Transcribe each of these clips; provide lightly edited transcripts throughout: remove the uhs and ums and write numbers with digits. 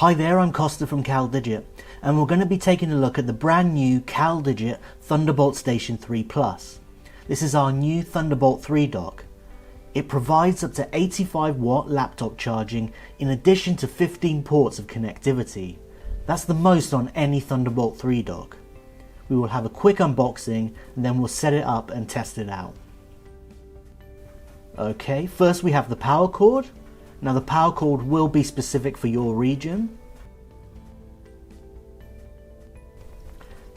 Hi there, I'm Costa from CalDigit, and we're going to be taking a look at the brand new CalDigit Thunderbolt Station 3 Plus. This is our new Thunderbolt 3 dock. It provides up to 85 watt laptop charging in addition to 15 ports of connectivity. That's the most on any Thunderbolt 3 dock. We will have a quick unboxing and then we'll set it up and test it out. Okay, first we have the power cord. Now the power cord will be specific for your region.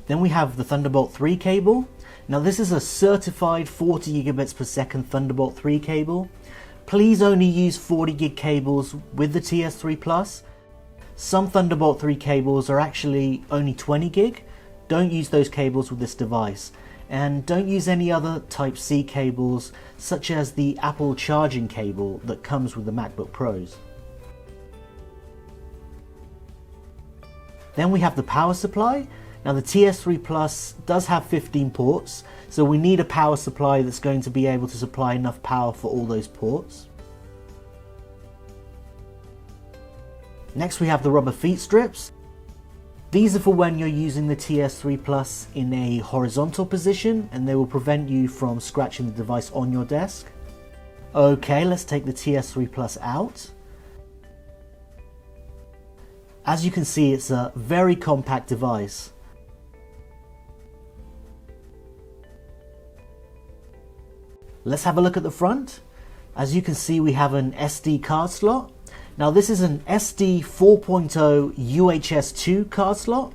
Then we have the Thunderbolt 3 cable. Now this is a certified 40 gigabits per second Thunderbolt 3 cable. Please only use 40 gig cables with the TS3 Plus. Some Thunderbolt 3 cables are actually only 20 gig. Don't use those cables with this device. And don't use any other Type-C cables such as the Apple charging cable that comes with the MacBook Pros. Then we have the power supply. Now the TS3 Plus does have 15 ports, so we need a power supply that's going to be able to supply enough power for all those ports. Next we have the rubber feet strips. These are for when you're using the TS3 Plus in a horizontal position and they will prevent you from scratching the device on your desk. Okay, let's take the TS3 Plus out. As you can see, it's a very compact device. Let's have a look at the front. As you can see, we have an SD card slot. Now this is an SD 4.0 UHS-2 card slot.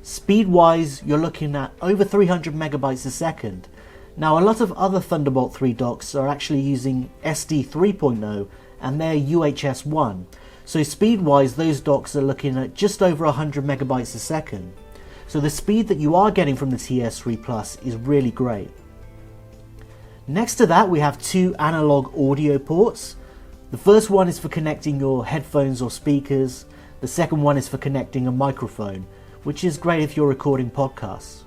Speed wise, you're looking at over 300 megabytes a second. Now a lot of other Thunderbolt 3 docks are actually using SD 3.0 and they're UHS-1. So speed wise, those docks are looking at just over 100 megabytes a second. So the speed that you are getting from the TS3 Plus is really great. Next to that, we have two analog audio ports. The first one is for connecting your headphones or speakers. The second one is for connecting a microphone, which is great if you're recording podcasts.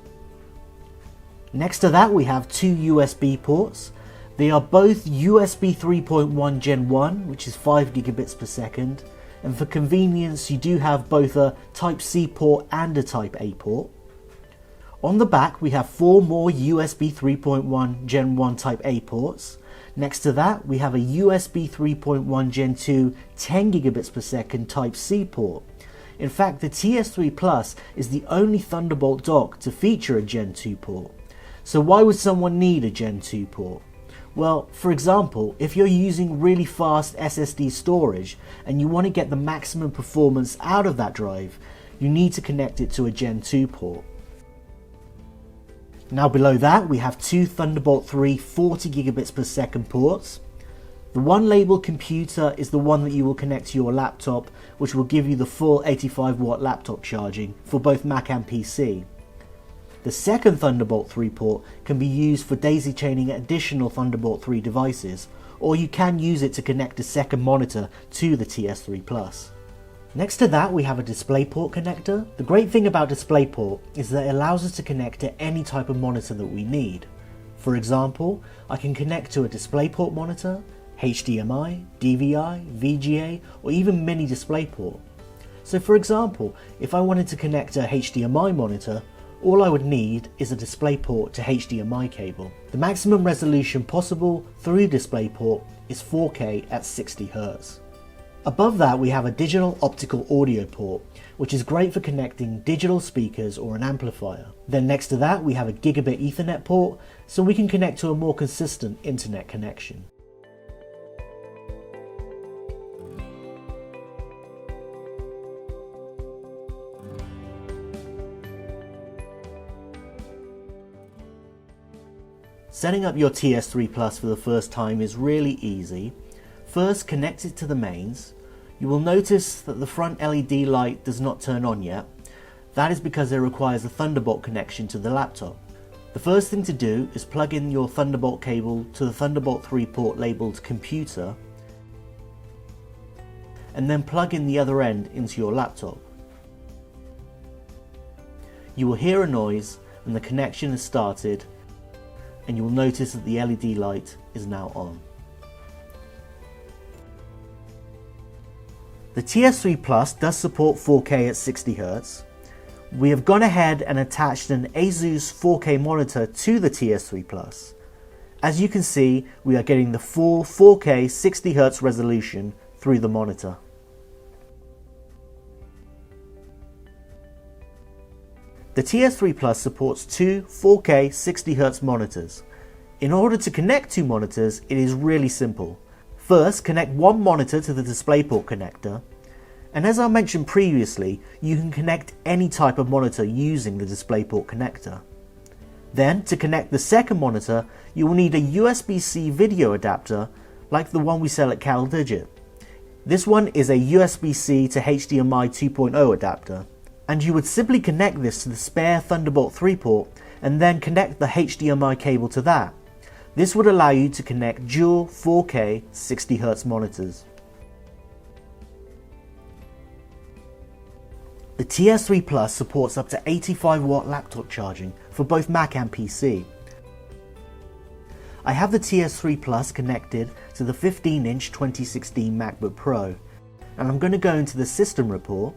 Next to that, we have two USB ports. They are both USB 3.1 Gen 1, which is 5 gigabits per second. And for convenience, you do have both a Type-C port and a Type-A port. On the back, we have four more USB 3.1 Gen 1 Type-A ports. Next to that, we have a USB 3.1 Gen 2 10 gigabits per second Type-C port. In fact, the TS3 Plus is the only Thunderbolt dock to feature a Gen 2 port. So why would someone need a Gen 2 port? Well, for example, if you're using really fast SSD storage and you want to get the maximum performance out of that drive, you need to connect it to a Gen 2 port. Now below that, we have two Thunderbolt 3 40 gigabits per second ports. The one labeled computer is the one that you will connect to your laptop, which will give you the full 85 watt laptop charging for both Mac and PC. The second Thunderbolt 3 port can be used for daisy chaining additional Thunderbolt 3 devices, or you can use it to connect a second monitor to the TS3 Plus. Next to that, we have a DisplayPort connector. The great thing about DisplayPort is that it allows us to connect to any type of monitor that we need. For example, I can connect to a DisplayPort monitor, HDMI, DVI, VGA, or even mini DisplayPort. So for example, if I wanted to connect a HDMI monitor, all I would need is a DisplayPort to HDMI cable. The maximum resolution possible through DisplayPort is 4K at 60 Hz. Above that, we have a digital optical audio port, which is great for connecting digital speakers or an amplifier. Then next to that, we have a gigabit Ethernet port, so we can connect to a more consistent internet connection. Setting up your TS3 Plus for the first time is really easy. First, connect it to the mains. You will notice that the front LED light does not turn on yet. That is because it requires a Thunderbolt connection to the laptop. The first thing to do is plug in your Thunderbolt cable to the Thunderbolt 3 port labelled computer, and then plug in the other end into your laptop. You will hear a noise and the connection is started, and you will notice that the LED light is now on. The TS3 Plus does support 4K at 60Hz. We have gone ahead and attached an ASUS 4K monitor to the TS3 Plus. As you can see, we are getting the full 4K 60Hz resolution through the monitor. The TS3 Plus supports two 4K 60Hz monitors. In order to connect two monitors, it is really simple. First, connect one monitor to the DisplayPort connector, and as I mentioned previously, you can connect any type of monitor using the DisplayPort connector. Then, to connect the second monitor, you will need a USB-C video adapter like the one we sell at CalDigit. This one is a USB-C to HDMI 2.0 adapter, and you would simply connect this to the spare Thunderbolt 3 port and then connect the HDMI cable to that. This would allow you to connect dual 4K 60Hz monitors. The TS3 Plus supports up to 85 watt laptop charging for both Mac and PC. I have the TS3 Plus connected to the 15-inch 2016 MacBook Pro, and I'm going to go into the system report,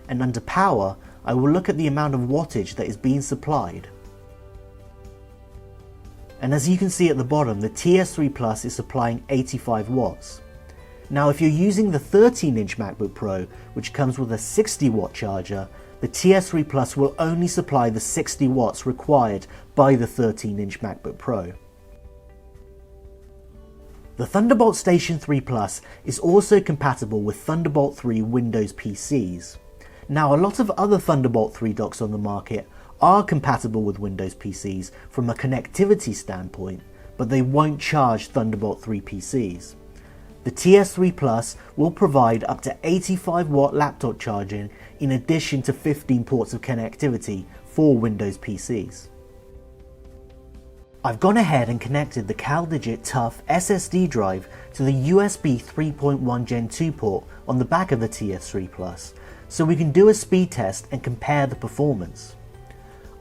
and under power I will look at the amount of wattage that is being supplied. And as you can see at the bottom, the TS3 Plus is supplying 85 watts. Now if you're using the 13-inch MacBook Pro, which comes with a 60 watt charger, the TS3 Plus will only supply the 60 watts required by the 13-inch MacBook Pro. The Thunderbolt Station 3 Plus is also compatible with Thunderbolt 3 Windows PCs. Now a lot of other Thunderbolt 3 docks on the market are compatible with Windows PCs from a connectivity standpoint, but they won't charge Thunderbolt 3 PCs. The TS3 Plus will provide up to 85 watt laptop charging in addition to 15 ports of connectivity for Windows PCs. I've gone ahead and connected the CalDigit TUF SSD drive to the USB 3.1 Gen 2 port on the back of the TS3 Plus, so we can do a speed test and compare the performance.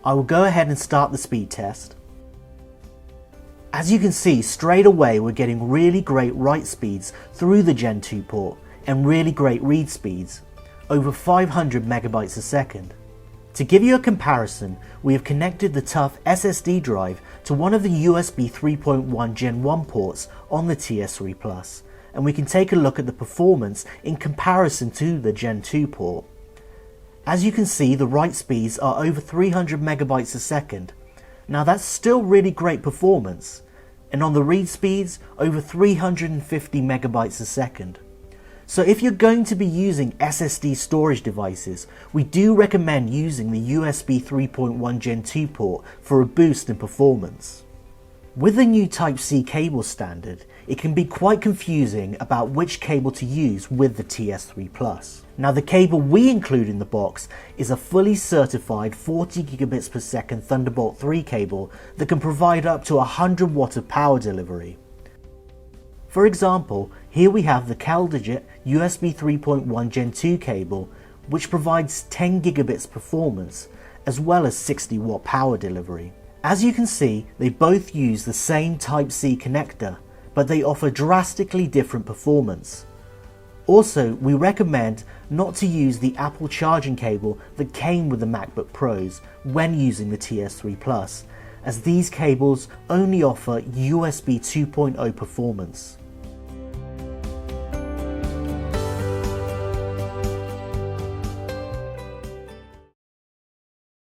I will go ahead and start the speed test. As you can see, straight away we're getting really great write speeds through the Gen 2 port and really great read speeds, over 500 megabytes a second. To give you a comparison, we have connected the TUF SSD drive to one of the USB 3.1 Gen 1 ports on the TS3 Plus, and we can take a look at the performance in comparison to the Gen 2 port. As you can see, the write speeds are over 300 megabytes a second. Now that's still really great performance, and on the read speeds, over 350 megabytes a second. So if you're going to be using SSD storage devices, we do recommend using the USB 3.1 Gen 2 port for a boost in performance. With the new Type-C cable standard, it can be quite confusing about which cable to use with the TS3 Plus. Now the cable we include in the box is a fully certified 40 gigabits per second Thunderbolt 3 cable that can provide up to 100 watt of power delivery. For example, here we have the CalDigit USB 3.1 Gen 2 cable, which provides 10 gigabits performance as well as 60 watt power delivery. As you can see, they both use the same Type-C connector, but they offer drastically different performance. Also, we recommend not to use the Apple charging cable that came with the MacBook Pros when using the TS3 Plus, as these cables only offer USB 2.0 performance.